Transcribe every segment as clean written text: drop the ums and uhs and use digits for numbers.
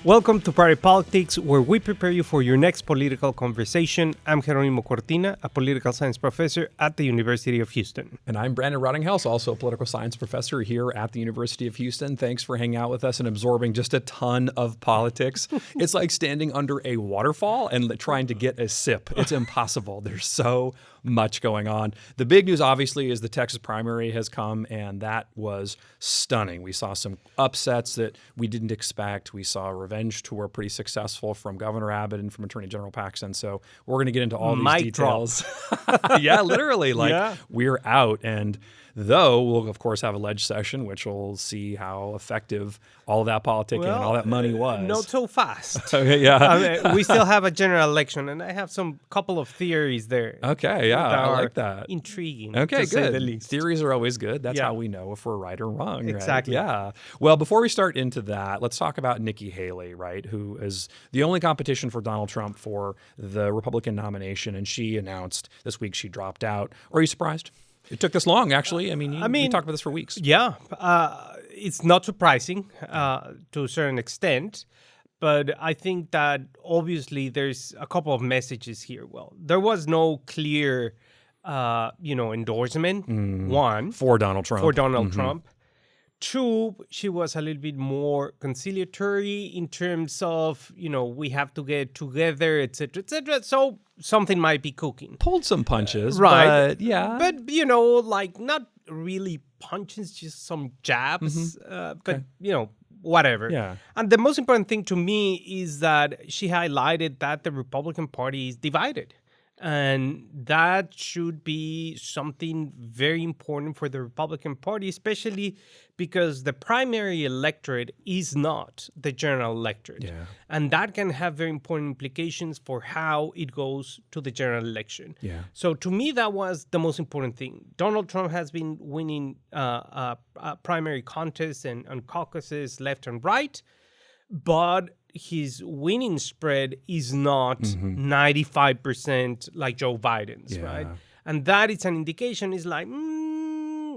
Welcome to Party Politics, where we prepare you for your next political conversation. I'm Jeronimo Cortina, a political science professor at the University of Houston. And I'm Brandon Rottinghaus, also a political science professor here at the University of Houston. Thanks for hanging out with us and absorbing just a ton of politics. It's like standing under a waterfall and trying to get a sip. It's impossible. There's so much going on. The big news, obviously, is the Texas primary has come, and that was stunning. We saw some upsets that we didn't expect. We saw a revenge tour pretty successful from Governor Abbott and from Attorney General Paxton. So we're going to get into all these details. Yeah, literally. We're out. And though we'll, of course, have a ledge session, which will see how effective all of that politicking and all that money was. Not so fast. Okay, yeah. We still have a general election, and I have some couple of theories there. Okay, yeah, I like that. Intriguing. Okay, to say good. the least. Theories are always good. That's how we know if we're right or wrong. Exactly. Right? Yeah. Well, before we start into that, let's talk about Nikki Haley, right, who is the only competition for Donald Trump for the Republican nomination, and she announced this week she dropped out. Are you surprised? It took this long, actually. I mean, you talked about this for weeks. Yeah. It's not surprising to a certain extent, but I think that obviously there's a couple of messages here. Well, there was no clear, endorsement, one. For Donald Trump. Two, she was a little bit more conciliatory in terms of, we have to get together, et cetera, et cetera. So something might be cooking. Pulled some punches, right? But yeah. But, not really punches, just some jabs. But, whatever. Yeah. And the most important thing to me is that she highlighted that the Republican Party is divided. And that should be something very important for the Republican Party, especially because the primary electorate is not the general electorate. Yeah. And that can have very important implications for how it goes to the general election. Yeah. So to me, that was the most important thing. Donald Trump has been winning primary contests and caucuses left and right, but his winning spread is not 95% like Joe Biden's, right? And that is an indication, is like,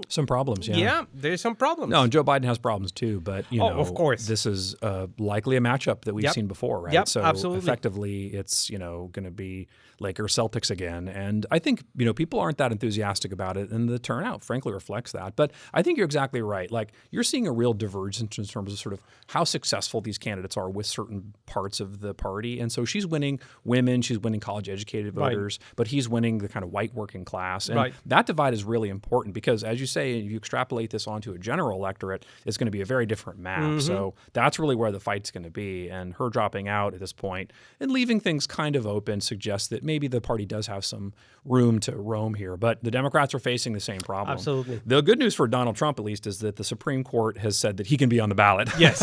some problems, yeah. Yeah, there's some problems. No, and Joe Biden has problems too, but, of course. This is likely a matchup that we've seen before, right? Yep, so absolutely. Effectively, it's, going to be Lakers Celtics again. And I think, people aren't that enthusiastic about it, and the turnout, frankly, reflects that. But I think you're exactly right. Like, you're seeing a real divergence in terms of sort of how successful these candidates are with certain parts of the party. And so she's winning women, she's winning college-educated voters, but he's winning the kind of white working class. And that divide is really important because, as you say, if you extrapolate this onto a general electorate, it's going to be a very different map. So that's really where the fight's going to be. And her dropping out at this point and leaving things kind of open suggests that maybe the party does have some room to roam here. But the Democrats are facing the same problem. Absolutely. The good news for Donald Trump, at least, is that the Supreme Court has said that he can be on the ballot. Yes.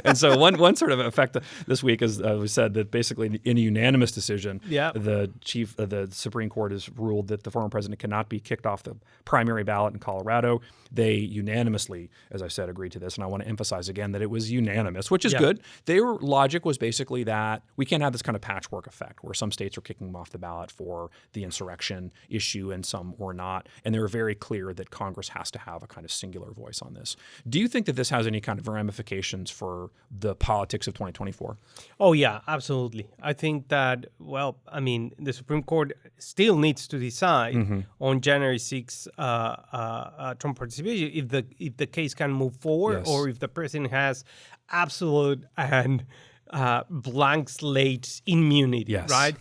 And so one sort of effect this week is was said that basically in a unanimous decision, the Supreme Court has ruled that the former president cannot be kicked off the primary ballot in Colorado. They unanimously, as I said, agreed to this. And I want to emphasize again that it was unanimous, which is good. Their logic was basically that we can't have this kind of patchwork effect where some states are kicking them off the ballot for the insurrection issue and some were not. And they were very clear that Congress has to have a kind of singular voice on this. Do you think that this has any kind of ramifications for the politics of 2024? Oh, yeah, absolutely. I think that, the Supreme Court still needs to decide on January 6th Trump participation if the case can move forward or if the president has absolute and blank slate immunity, right?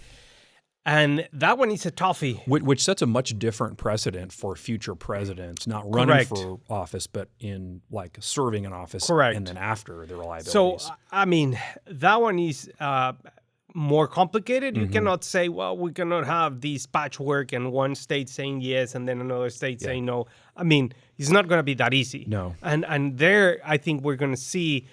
And that one is a toughie. Which sets a much different precedent for future presidents, not running for office, but in serving in office and then after the reliability. So, that one is more complicated. You cannot say, well, we cannot have this patchwork and one state saying yes and then another state saying no. It's not going to be that easy. No. And there, I think we're going to see,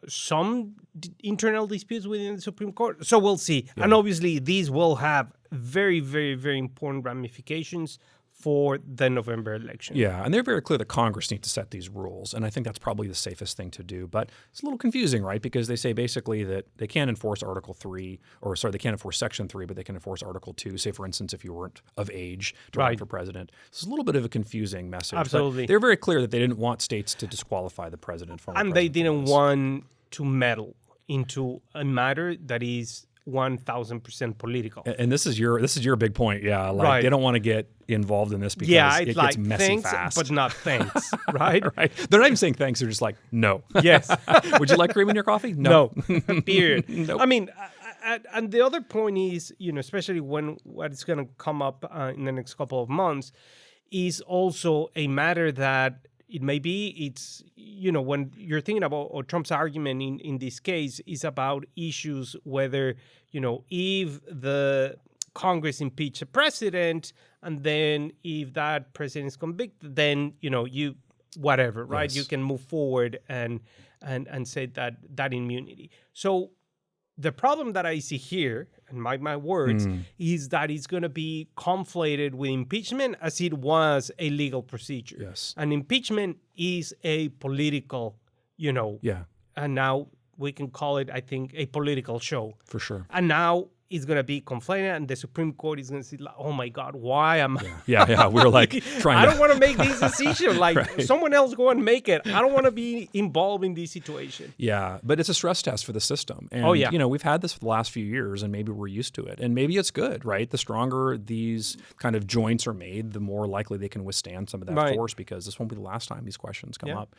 some internal disputes within the Supreme Court. So we'll see. Yeah. And obviously, these will have very, very, very important ramifications for the November election. Yeah, and they're very clear that Congress needs to set these rules, and I think that's probably the safest thing to do. But it's a little confusing, right? Because they say basically that they can't enforce Article 3, or sorry, they can't enforce Section 3, but they can enforce Article 2, say, for instance, if you weren't of age to run for president. It's a little bit of a confusing message. Absolutely. But they're very clear that they didn't want states to disqualify the president. And they didn't want to meddle into a matter that is 1,000% political. And this is your big point, yeah. Like they don't want to get involved in this because it gets messy thanks, fast. but not thanks, right? Right. They're not even saying thanks. They're just like, no. Yes. Would you like cream in your coffee? No. Period. Nope. I mean, and the other point is, especially when what is going to come up in the next couple of months, is also a matter that it may be, it's, when you're thinking about, or Trump's argument in this case is about issues whether, if the Congress impeach a president, and then if that president is convicted, then, you, whatever, right? Yes. You can move forward and say that immunity. So the problem that I see here, and my words, is that it's going to be conflated with impeachment as it was a legal procedure. Yes. And impeachment is a political, and now we can call it, I think, a political show. For sure. And now it's going to be conflated, and the Supreme Court is going to say, oh my God, why am I? Yeah. We're like trying I don't want to make these decisions. Like Right. someone else go and make it. I don't want to be involved in this situation. Yeah, but it's a stress test for the system. And, we've had this for the last few years, and maybe we're used to it. And maybe it's good, right? The stronger these kind of joints are made, the more likely they can withstand some of that force, because this won't be the last time these questions come up.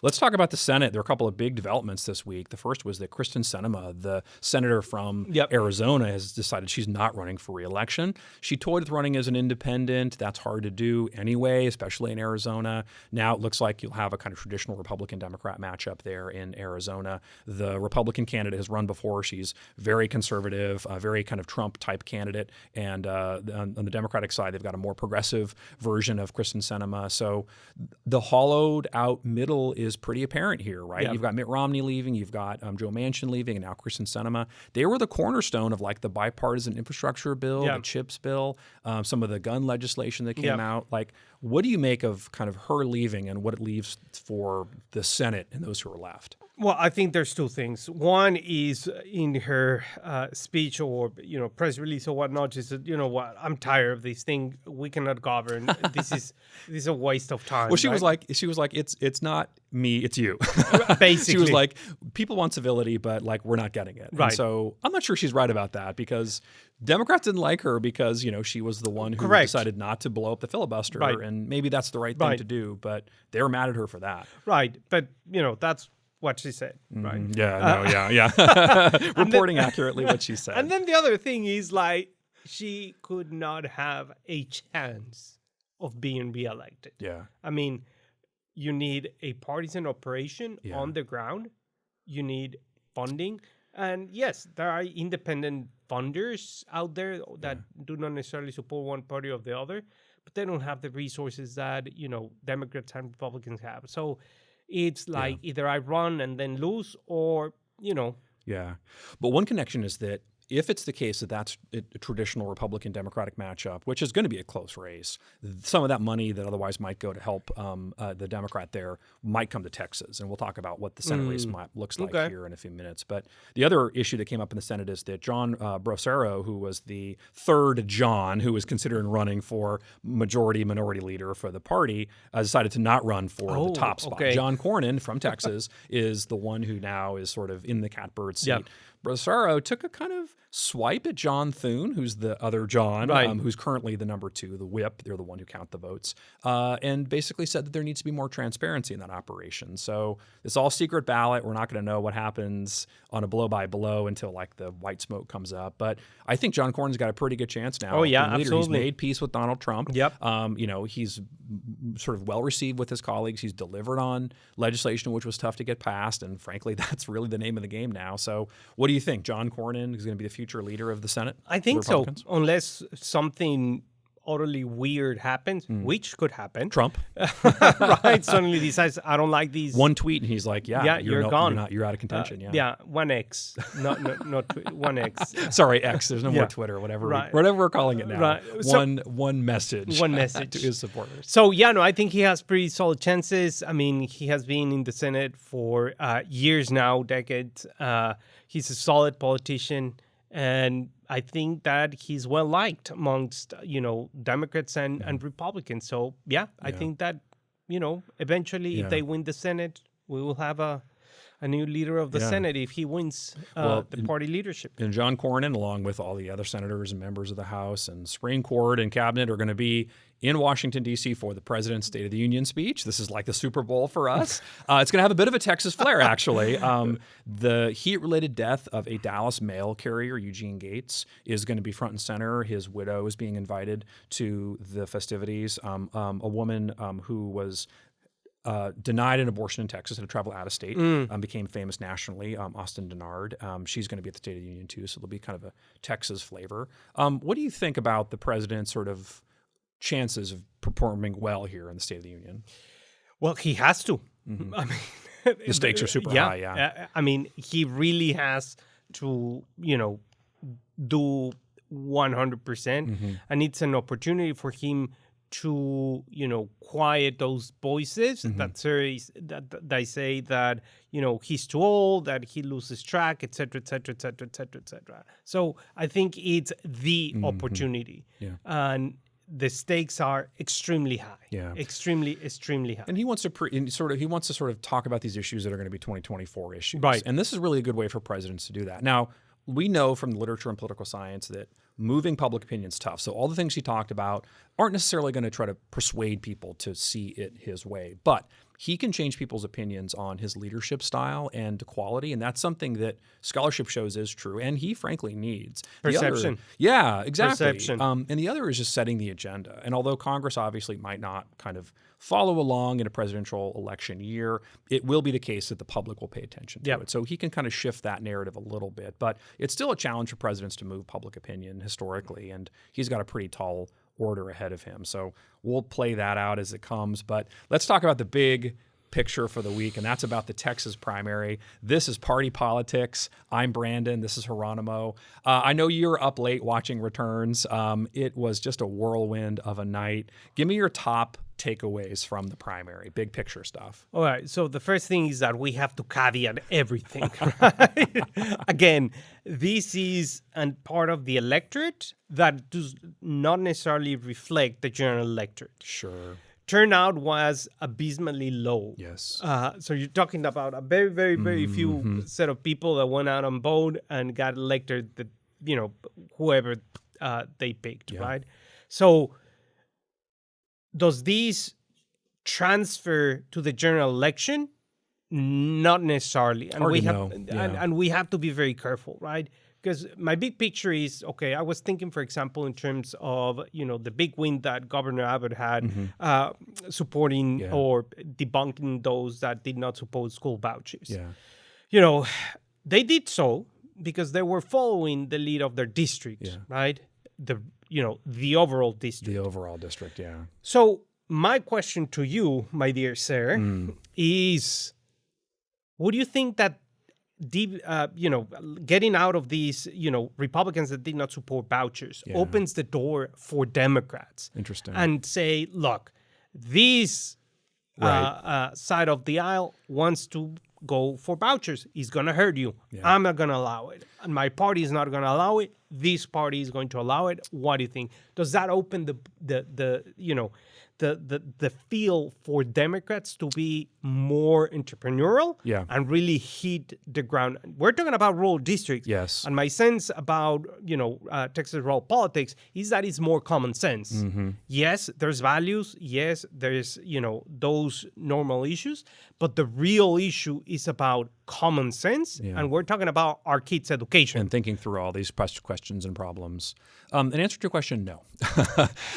Let's talk about the Senate. There are a couple of big developments this week. The first was that Kyrsten Sinema, the senator from Arizona, has decided she's not running for re-election. She toyed with running as an independent. That's hard to do anyway, especially in Arizona. Now it looks like you'll have a kind of traditional Republican-Democrat matchup there in Arizona. The Republican candidate has run before. She's very conservative, a very kind of Trump-type candidate. And on the Democratic side, they've got a more progressive version of Kyrsten Sinema. So the hollowed-out middle is pretty apparent here, right? You've got Mitt Romney leaving, you've got Joe Manchin leaving, and now Kyrsten Sinema. They were the cornerstone of like the bipartisan infrastructure bill, the CHIPS bill, some of the gun legislation that came out. Like, what do you make of kind of her leaving and what it leaves for the Senate and those who are left? Well, I think there's two things. One is in her speech or press release or whatnot. She said, what, I'm tired of this thing. We cannot govern. This is a waste of time. Well, she was like, it's not me, it's you. Basically, she was like, people want civility, but like we're not getting it. Right. And so I'm not sure she's right about that, because Democrats didn't like her because she was the one who decided not to blow up the filibuster, and maybe that's the right thing to do. But they were mad at her for that. Right. But that's what she said, right? Reporting accurately what she said. And then the other thing is, like, she could not have a chance of being reelected. Yeah. I mean, you need a partisan operation on the ground. You need funding. And yes, there are independent funders out there that do not necessarily support one party or the other, but they don't have the resources that, Democrats and Republicans have. So it's like either I run and then lose, or, Yeah. But one connection is that if it's the case that that's a traditional Republican-Democratic matchup, which is going to be a close race, some of that money that otherwise might go to help the Democrat there might come to Texas. And we'll talk about what the Senate race map looks like here in a few minutes. But the other issue that came up in the Senate is that John Bracero, who was the third John who was considering running for minority leader for the party, decided to not run for the top spot. John Cornyn from Texas is the one who now is sort of in the catbird seat. Bracero took a kind of swipe at John Thune, who's the other John, who's currently the number 2, the whip. They're the one who count the votes, and basically said that there needs to be more transparency in that operation. So it's all secret ballot. We're not going to know what happens on a blow-by-blow until like the white smoke comes up. But I think John Cornyn's got a pretty good chance now. Absolutely. He's made peace with Donald Trump. He's sort of well-received with his colleagues. He's delivered on legislation which was tough to get passed, and frankly, that's really the name of the game now. So what do you think? John Cornyn is going to be the future leader of the Senate? I think so, unless something utterly weird happens, which could happen. Trump. Right? Suddenly decides, I don't like these. One tweet and he's like, you're gone. You're out of contention. Yeah, 1X. Not 1X. Sorry, X. There's no more Twitter, whatever we're calling it now. Right. One message. One message to his supporters. So, I think he has pretty solid chances. I mean, he has been in the Senate for years now, decades. He's a solid politician. And I think that he's well liked amongst, Democrats and Republicans. So, I think that, eventually if they win the Senate, we will have a new leader of the Senate if he wins the party leadership. And John Cornyn, along with all the other senators and members of the House and Supreme Court and Cabinet, are going to be in Washington, D.C. for the President's State of the Union speech. This is like the Super Bowl for us. It's going to have a bit of a Texas flair, actually. The heat-related death of a Dallas mail carrier, Eugene Gates, is going to be front and center. His widow is being invited to the festivities. A woman who was denied an abortion in Texas, had to travel out of state, became famous nationally, Austin Denard. She's going to be at the State of the Union, too, so there'll be kind of a Texas flavor. What do you think about the president's sort of chances of performing well here in the State of the Union? Well, he has to. I mean, the stakes are super high, I mean, he really has to, do 100%. And it's an opportunity for him to, quiet those voices that say that, he's too old, that he loses track, et cetera, et cetera, et cetera, et cetera, et cetera. So I think it's the opportunity. And the stakes are extremely high. Extremely high. And he wants to sort of talk about these issues that are going to be 2024 issues. Right. And this is really a good way for presidents to do that. Now, we know from the literature and political science that moving public opinion is tough. So all the things he talked about aren't necessarily going to try to persuade people to see it his way. But he can change people's opinions on his leadership style and quality, and that's something that scholarship shows is true, and he frankly needs. Perception. Exactly. Perception. And the other is just setting the agenda. And although Congress obviously might not kind of follow along in a presidential election year, it will be the case that the public will pay attention to it. So he can kind of shift that narrative a little bit. But it's still a challenge for presidents to move public opinion historically, and he's got a pretty tall order ahead of him. So we'll play that out as it comes. But let's talk about the big picture for the week, and that's about the Texas primary. This is party politics. I'm Brandon. This is Jeronimo. I know you're up late watching returns. It was just a whirlwind of a night. Give me your top takeaways from the primary, big picture stuff. All right. So the first thing is that we have to caveat everything. Right? Again, this is a part of the electorate that does not necessarily reflect the general electorate. Sure. Turnout was abysmally low. Yes. So you're talking about a very, very, very few set of people that went out and voted and got elected, whoever they picked, right? So does this transfer to the general election? Not necessarily. And we have to be very careful, right? Because my big picture is, okay, I was thinking, for example, in terms of, the big win that Governor Abbott had supporting or debunking those that did not support school vouchers. They did so because they were following the lead of their district, right? The overall district. The overall district, So my question to you, my dear sir, is, would you think that getting out of these, Republicans that did not support vouchers opens the door for Democrats? Interesting. And say, look, this side of the aisle wants to go for vouchers. It's going to hurt you. I'm not going to allow it. And my party is not going to allow it. This party is going to allow it. What do you think? Does that open the feel for Democrats to be more entrepreneurial and really hit the ground? We're talking about rural districts. Yes. And my sense about, Texas rural politics is that it's more common sense. Yes, there's values. Yes, there's, those normal issues. But the real issue is about common sense. And we're talking about our kids' education. And thinking through all these questions and problems. In answer to your question, no.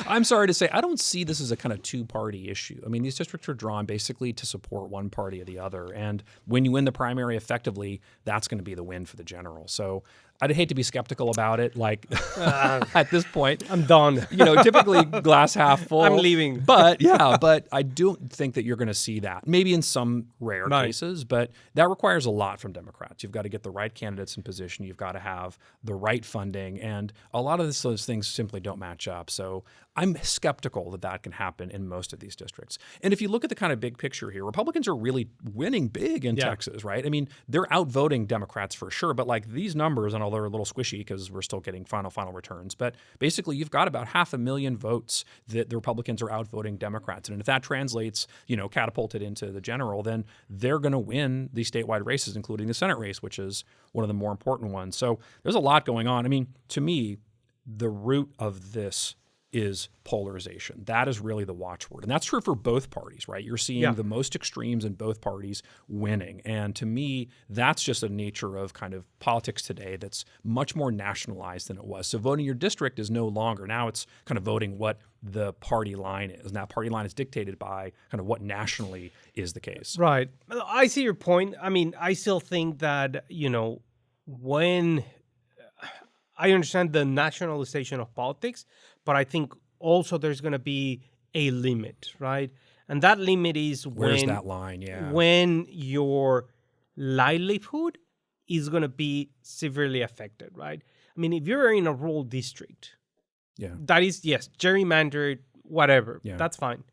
I'm sorry to say, I don't see this as a kind of two-party issue. I mean, these districts are drawn basically to support one party or the other. And when you win the primary effectively, that's going to be the win for the general. So I'd hate to be skeptical about it. Like at this point, I'm done. Typically glass half full. I'm leaving. But I don't think that you're going to see that. Maybe in some rare cases, but that requires a lot from Democrats. You've got to get the right candidates in position. You've got to have the right funding, and a lot of those things simply don't match up. So I'm skeptical that can happen in most of these districts. And if you look at the kind of big picture here, Republicans are really winning big in Texas, right? I mean, they're outvoting Democrats for sure, but like these numbers, and they're a little squishy because we're still getting final returns, but basically you've got about 500,000 votes that the Republicans are outvoting Democrats. And if that translates, catapulted into the general, then they're going to win these statewide races, including the Senate race, which is one of the more important ones. So there's a lot going on. I mean, to me, the root of this is polarization. That is really the watchword. And that's true for both parties, right? You're seeing the most extremes in both parties winning. And to me, that's just a nature of kind of politics today that's much more nationalized than it was. So voting your district is no longer. Now it's kind of voting what the party line is. And that party line is dictated by kind of what nationally is the case. Right. I see your point. I mean, I still think that, when I understand the nationalization of politics, but I think also there's going to be a limit, right? And that limit is where's that line? Yeah. When your livelihood is going to be severely affected, right? I mean, if you're in a rural district, that is, yes, gerrymandered, whatever, that's fine.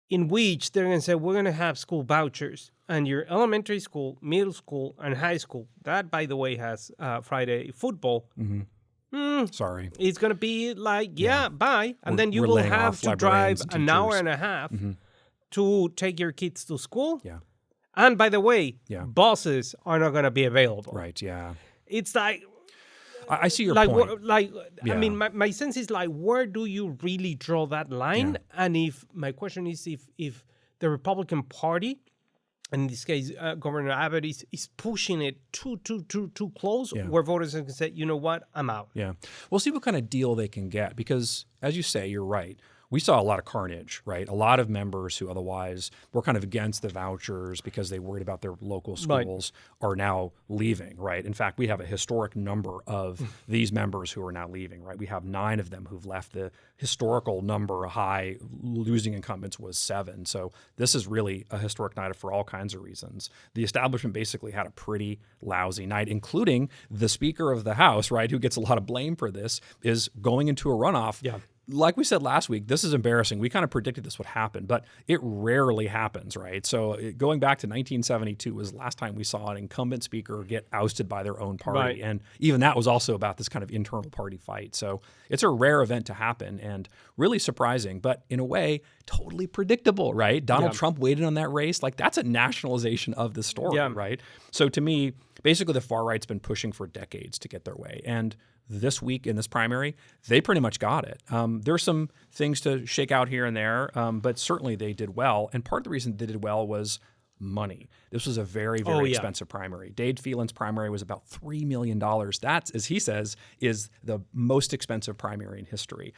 In which they're going to say, we're going to have school vouchers, and your elementary school, middle school, and high school, that, by the way, has Friday football. Sorry. It's going to be like, bye. And then you will have to drive an hour and a half to take your kids to school. Yeah. And by the way, buses are not going to be available. Right, yeah. It's like... I see your point. I mean, my sense is like, where do you really draw that line? And my question is if the Republican Party, and in this case, Governor Abbott is pushing it too close, where voters can say, you know what, I'm out. Yeah. We'll see what kind of deal they can get because, as you say, you're right. We saw a lot of carnage, right? A lot of members who otherwise were kind of against the vouchers because they worried about their local schools are now leaving, right? In fact, we have a historic number of these members who are now leaving, right? We have 9 of them who've left. The historical number high losing incumbents was 7. So this is really a historic night for all kinds of reasons. The establishment basically had a pretty lousy night, including the Speaker of the House, right, who gets a lot of blame for this, is going into a runoff. Yeah. Like we said last week, this is embarrassing. We kind of predicted this would happen, but it rarely happens, right? So going back to 1972 was the last time we saw an incumbent speaker get ousted by their own party. Right. And even that was also about this kind of internal party fight. So it's a rare event to happen and really surprising, but in a way, totally predictable, right? Donald Trump waited on that race. Like that's a nationalization of the story, right? So to me, basically the far right's been pushing for decades to get their way. And this week in this primary, they pretty much got it. There's some things to shake out here and there, but certainly they did well. And part of the reason they did well was money. This was a very, very expensive primary. Dade Phelan's primary was about $3 million. That's, as he says, is the most expensive primary in history.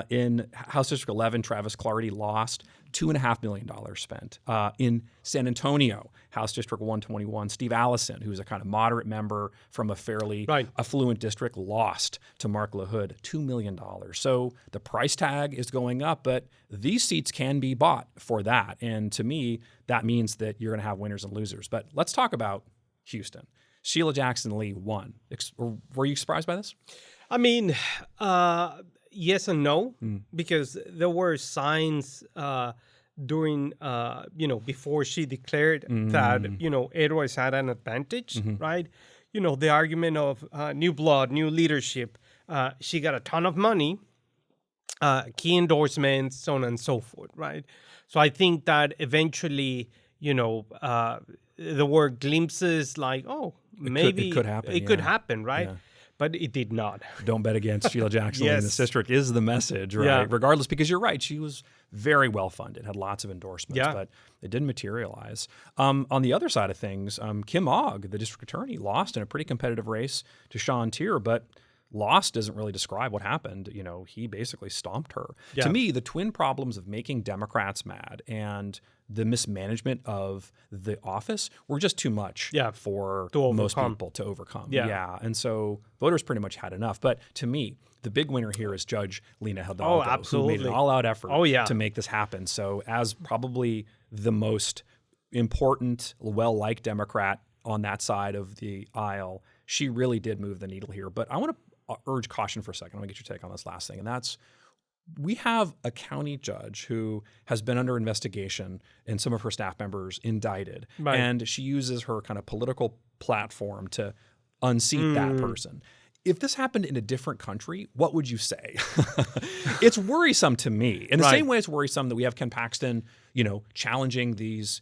In House District 11, Travis Clardy lost $2.5 million spent. In San Antonio, House District 121, Steve Allison, who's a kind of moderate member from a fairly affluent district, lost to Mark LaHood $2 million. So the price tag is going up, but these seats can be bought for that. And to me, that means that you're going to have winners and losers. But let's talk about Houston. Sheila Jackson Lee won. Were you surprised by this? I mean, yes and no, because there were signs during, before she declared that, Edwards had an advantage, right? The argument of new blood, new leadership. She got a ton of money, key endorsements, so on and so forth, right? So I think that eventually, there were glimpses like, maybe it could happen, right? Yeah. But it did not. Don't bet against Sheila Jackson in this district is the message, right? Yeah. Regardless, because you're right, she was very well funded, had lots of endorsements, but it didn't materialize. On the other side of things, Kim Ogg, the district attorney, lost in a pretty competitive race to Sean Tier, but lost doesn't really describe what happened. He basically stomped her. Yeah. To me, the twin problems of making Democrats mad and the mismanagement of the office were just too much for most people to overcome. Yeah. And so voters pretty much had enough. But to me, the big winner here is Judge Lina Hidalgo, who made an all-out effort to make this happen. So as probably the most important, well-liked Democrat on that side of the aisle, she really did move the needle here. But I want to urge caution for a second. I want to get your take on this last thing, and that's we have a county judge who has been under investigation and some of her staff members indicted. Right. And she uses her kind of political platform to unseat that person. If this happened in a different country, what would you say? It's worrisome to me. In the same way it's worrisome that we have Ken Paxton, challenging these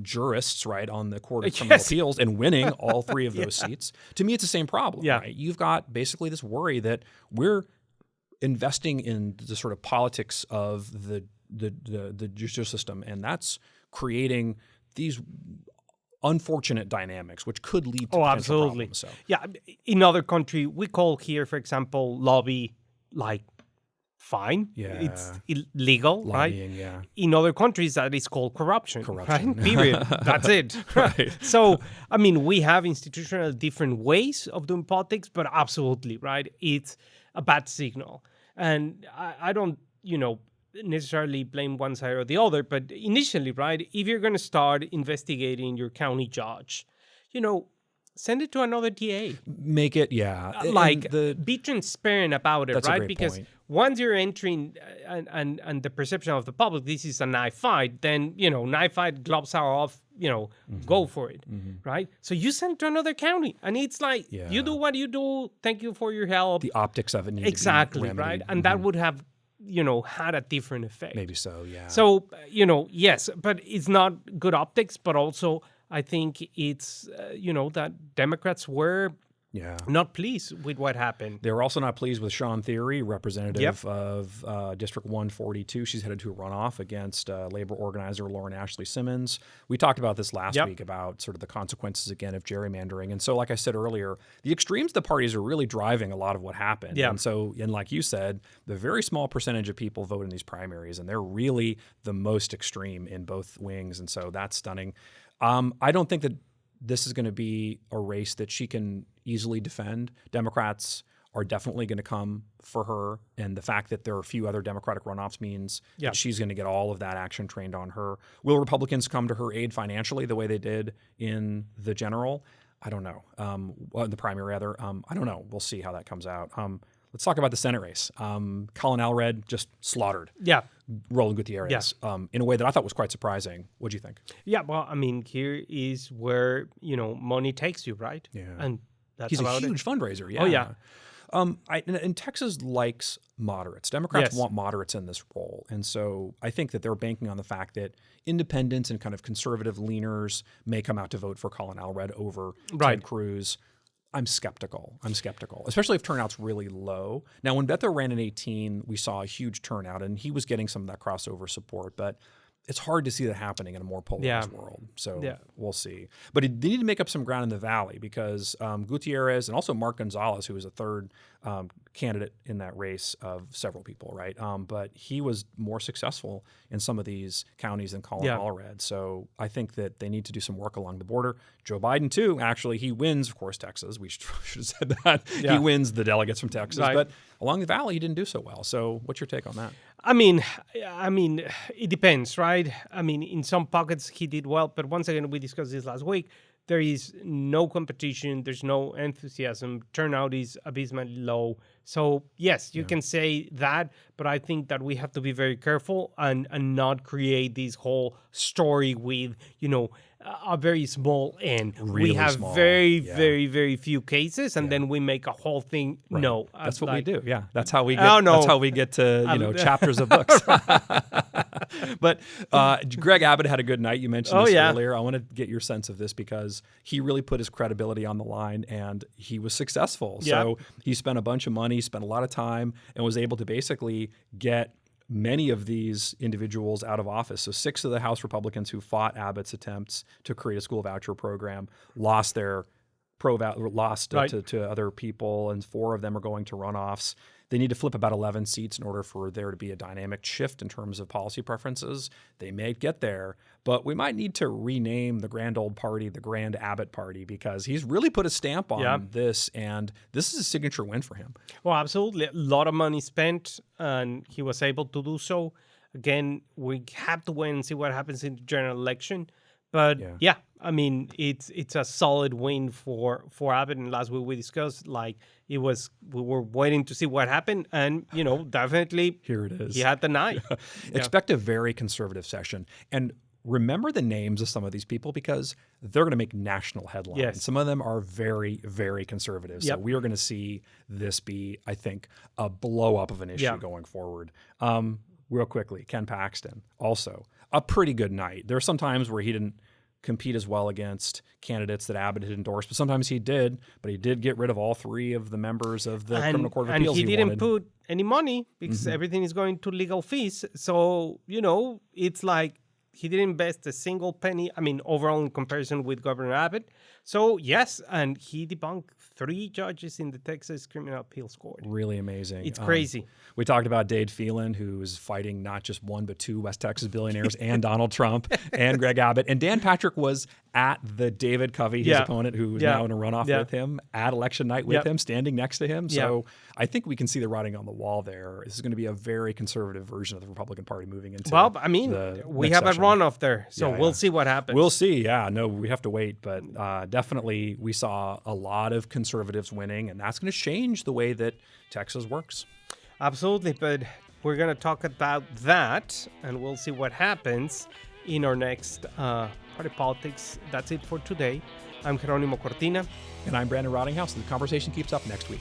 jurists, right, on the Court of Criminal Appeals and winning all three of those seats. To me, it's the same problem, right? You've got basically this worry that we're investing in the sort of politics of the judicial system, and that's creating these unfortunate dynamics, which could lead to potential problems. So. Yeah, in other country, we call here, for example, lobby like fine. Yeah, it's illegal, lobbying, right? Yeah. In other countries, that is called corruption. Right? Period. That's it. Right. So, I mean, we have institutional different ways of doing politics, but absolutely, right? It's a bad signal. And I don't, necessarily blame one side or the other, but initially, right, if you're going to start investigating your county judge, send it to another DA. Make it, be transparent about it, right? Because once you're entering and the perception of the public, this is a knife fight, then, knife fight, gloves are off, go for it, right? So you send it to another county, and it's like, you do what you do, thank you for your help. The optics of it need exactly, to be remedied. Right? And that would have, had a different effect. Maybe so, yeah. So, yes, but it's not good optics, but also I think it's, that Democrats were not pleased with what happened. They were also not pleased with Sean Thierry, representative of District 142. She's headed to a runoff against labor organizer Lauren Ashley Simmons. We talked about this last week about sort of the consequences, again, of gerrymandering. And so, like I said earlier, the extremes of the parties are really driving a lot of what happened. And so, and like you said, the very small percentage of people vote in these primaries, and they're really the most extreme in both wings. And so that's stunning. I don't think that this is going to be a race that she can easily defend. Democrats are definitely going to come for her, and the fact that there are a few other Democratic runoffs means that she's going to get all of that action trained on her. Will Republicans come to her aid financially the way they did in the general? I don't know. In the primary, rather. I don't know. We'll see how that comes out. Let's talk about the Senate race. Colin Alred just slaughtered Roland Gutierrez in a way that I thought was quite surprising. What do you think? Yeah, well, I mean, here is where, money takes you, right? Yeah. And that's he's a huge fundraiser. Yeah. Oh, yeah. And Texas likes moderates. Democrats want moderates in this role. And so I think that they're banking on the fact that independents and kind of conservative leaners may come out to vote for Colin Alred over Ted Cruz. I'm skeptical, especially if turnout's really low. Now, when Beto ran in 2018, we saw a huge turnout, and he was getting some of that crossover support. But it's hard to see that happening in a more polarized world. So we'll see. But they need to make up some ground in the Valley because Gutierrez and also Mark Gonzalez, who was a third candidate in that race of several people, right? But he was more successful in some of these counties than Colin Alred. So I think that they need to do some work along the border. Joe Biden, too, actually, he wins, of course, Texas. We should have said that. He wins the delegates from Texas. Right. But along the Valley, he didn't do so well. So what's your take on that? I mean, it depends, right? I mean, in some pockets he did well, but once again, we discussed this last week. There is no competition. There's no enthusiasm. Turnout is abysmally low. So yes, you can say that, but I think that we have to be very careful and not create this whole story with, a very small end. Really we have small. very, very few cases, and then we make a whole thing. Right. No, that's what we do. Yeah, that's how we get. That's how we get to chapters of books. But Greg Abbott had a good night. You mentioned this earlier. I want to get your sense of this because he really put his credibility on the line, and he was successful. So he spent a bunch of money, spent a lot of time, and was able to basically get many of these individuals out of office. So 6 of the House Republicans who fought Abbott's attempts to create a school voucher program lost their to other people, and 4 of them are going to runoffs. They need to flip about 11 seats in order for there to be a dynamic shift in terms of policy preferences. They may get there, but we might need to rename the grand old party the Grand Abbott Party, because he's really put a stamp on this, and this is a signature win for him. Well, absolutely. A lot of money spent, and he was able to do so. Again, we have to wait and see what happens in the general election. But yeah, I mean, it's a solid win for Abbott. And last week we discussed, like, we were waiting to see what happened, and definitely here it is. He had the night. Expect a very conservative session, and remember the names of some of these people, because they're going to make national headlines. Yes. Some of them are very, very conservative. So we are going to see this be, I think, a blow up of an issue going forward. Real quickly, Ken Paxton, also a pretty good night. There are some times where he didn't compete as well against candidates that Abbott had endorsed, but sometimes he did. But he did get rid of all 3 of the members of the Criminal Court of Appeals. And he didn't put any money, because everything is going to legal fees. So, it's like he didn't invest a single penny, I mean, overall in comparison with Governor Abbott. So, yes, and he debunked 3 judges in the Texas Criminal Appeals Court. Really amazing. It's crazy. We talked about Dade Phelan, who is fighting not just 1 but 2 West Texas billionaires and Donald Trump and Greg Abbott. And Dan Patrick was at the David Covey, his opponent, who is now in a runoff with him, at election night with him, standing next to him. So I think we can see the writing on the wall there. This is going to be a very conservative version of the Republican Party moving into we have a runoff there, so we'll see what happens. We'll see. Yeah, no, we have to wait. But definitely we saw a lot of conservatives winning, and that's going to change the way that Texas works. Absolutely, but we're going to talk about that, and we'll see what happens in our next Party Politics. That's it for today. I'm Jeronimo Cortina. And I'm Brandon Rottinghaus, and the conversation keeps up next week.